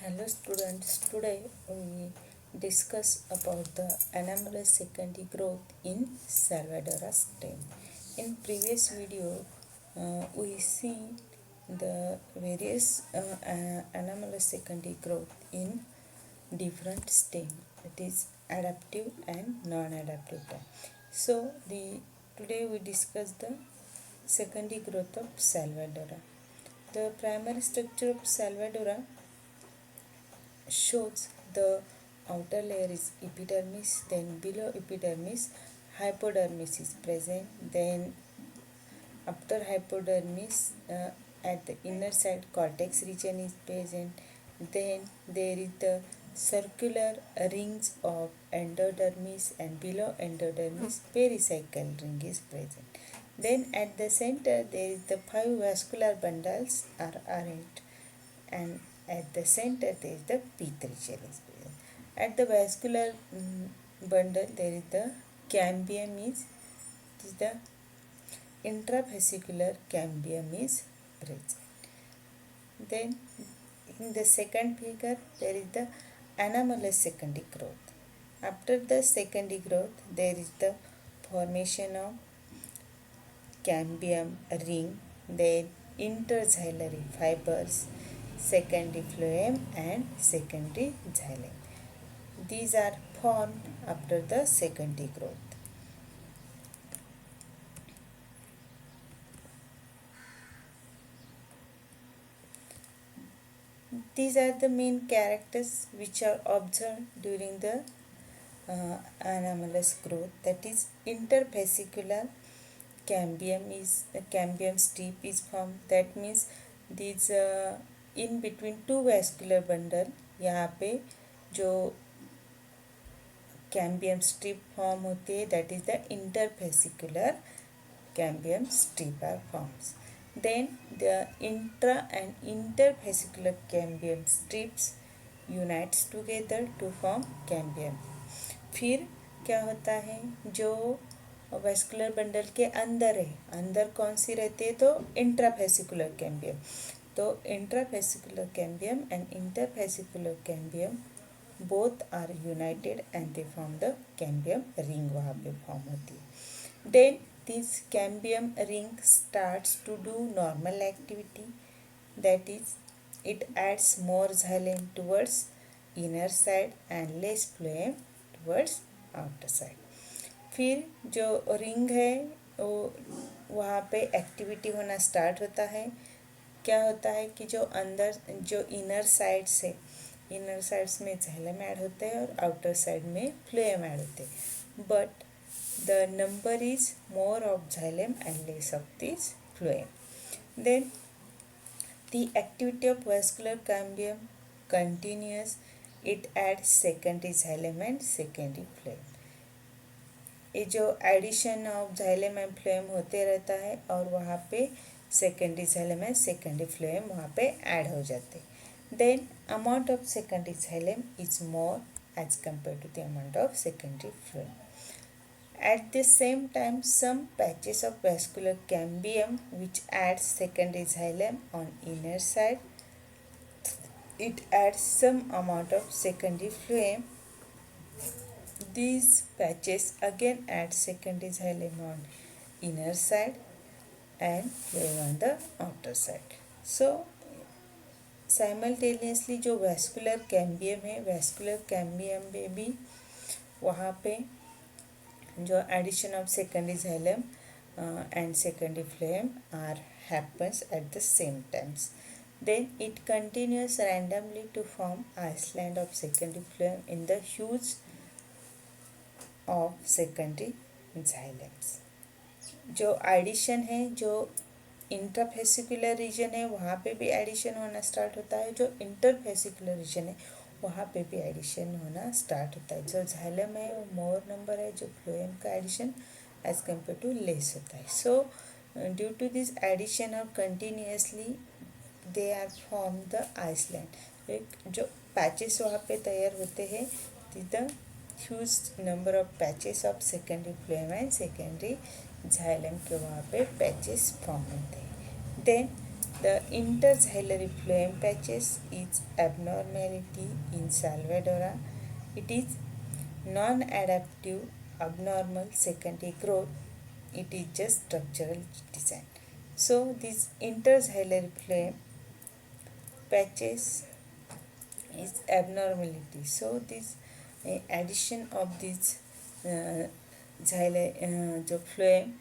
Hello students, today we discuss about the anomalous secondary growth in Salvadora stem. In previous video, we see the various anomalous secondary growth in different stem. It is adaptive and non-adaptive type. So today we discuss the secondary growth of Salvadora. The primary structure of Salvadora shows the outer layer is epidermis, then below epidermis hypodermis is present, then after hypodermis at the inner side cortex region is present, then there is the circular rings of endodermis, and below endodermis pericycle ring is present. Then at the center there is the 5 vascular bundles are arranged, and at the center there is the P3 shell is present. At the vascular bundle there is the cambium is the intravesicular cambium is present. Then in the second figure there is the anomalous secondary growth. After the secondary growth there is the formation of cambium ring, then interxylary fibers, secondary phloem and secondary xylem. These are formed after the secondary growth. These are the main characters which are observed during the anomalous growth, that is intervesicular cambium strip is formed. That means these in between two vascular bundle यहाँ पे जो cambium strip form होती है, that is the intervesicular cambium strip are forms. Then the intra and intervesicular cambium strips unites together to form cambium. फिर क्या होता है, जो वेस्कुलर बंडल के अंदर है, अंदर कौन सी रहती है, तो इंट्राफेसिकुलर कैम्बियम. तो intrafascicular cambium and interfascicular cambium both are united and they form the cambium ring, वहाँ पे फॉर्म होती है. Then this cambium ring starts to do normal activity, that is it adds more xylem towards inner side and less phloem towards outer side. फिर जो ring है वो वहाँ पे एक्टिविटी होना स्टार्ट होता है. क्या होता है कि जो अंदर जो इनर साइड से इनर साइड्स में xylem ऐड होते हैं और आउटर साइड में phloem ऐड होते हैं, but the number is more of xylem and less of this phloem. Then the activity of vascular cambium continues. It adds secondary xylem and secondary phloem. ये जो addition of xylem and phloem होते रहता है और वहाँ पे secondary xylem and secondary phloem वहाँ पे ऐड हो जाते हैं. Then amount of secondary xylem is more as compared to the amount of secondary phloem. At the same time, some patches of vascular cambium which adds secondary xylem on inner side, it adds some amount of secondary phloem. These patches again add secondary xylem on inner side and phloem on the outer side. So simultaneously जो vascular cambium है, vascular cambium में भी वहाँ पे जो addition of secondary xylem and secondary phloem are happens at the same times. Then it continues randomly to form island of secondary phloem in the huge of secondary xylems. जो addition है, जो intrafascicular reason है वहाँ पे भी addition होना start होता है, जो इंटरफेसिकुलर रीजन है वहाँ पे भी एडिशन होना स्टार्ट होता है. जो xylem है वो मोर नंबर है, जो phloem का addition as compared to less होता है. So due to this addition of continuously they are form the island. एक जो पैचेस वहाँ पे तैयार होते हैं, the huge number of patches of secondary phloem and secondary xylem के वहाँ पे पैचेस फॉर्म होते हैं. Then The interxylary phloem patches is abnormality in Salvadora. It is non-adaptive abnormal secondary growth. It is just structural design. So this interxylary phloem patches is abnormality. So this addition of this the phloem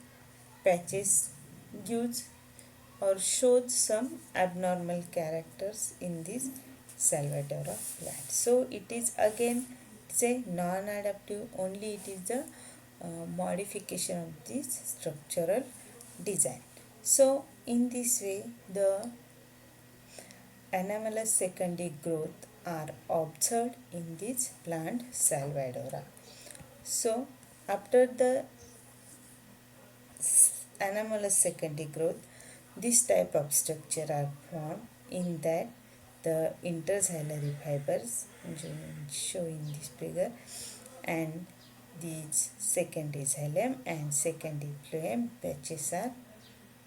patches gives or shows some abnormal characters in this Salvadora plant. So it is again say non-adaptive, only it is the modification of this structural design. So in this way the anomalous secondary growth are observed in this plant Salvadora. So after the anomalous secondary growth, this type of structure are formed in that the interxylary fibers shown in this figure and these secondary xylem and secondary phloem patches are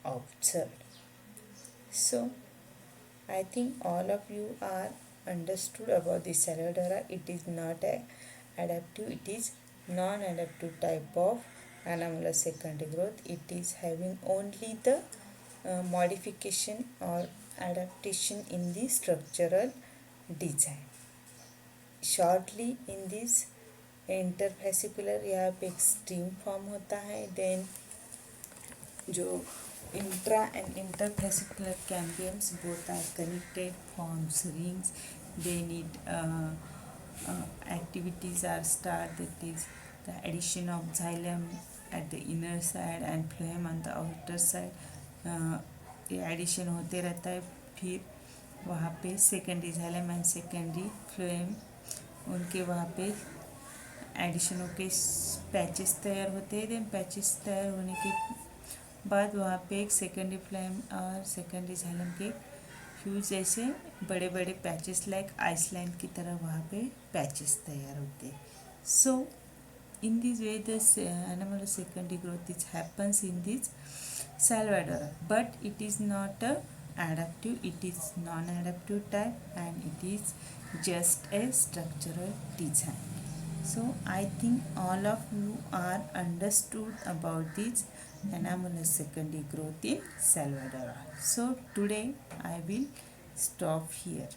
observed. So I think all of you are understood about the Salvadora. It is not a adaptive, it is non-adaptive type of anomalous secondary growth. It is having only the modification or adaptation in the structural design. Shortly in this interfascicular यहाँ पे extreme form होता है. Then जो intra and interfascicular cambiums both are connected forms rings. They need activities are start, that is the addition of xylem at the inner side and phloem on the outer side. ये addition होते रहता है. फिर वहाँ पे secondary xylem and secondary phloem उनके वहाँ पे एडिशन होके पैचेस तैयार होते हैं. देन पैचेस तैयार होने के बाद वहाँ पे एक सेकेंडरी फ्लेम और सेकेंडरी xylem के फ्यूज ऐसे बड़े बड़े पैचेस लाइक आइसलैंड की तरह वहाँ पे पैचेस तैयार होते हैं. सो in this way the anomalous secondary growth it happens in this Salvadora, but it is not a adaptive, it is non-adaptive type and it is just a structural design. So I think all of you are understood about this anomalous secondary growth in Salvadora. So today I will stop here.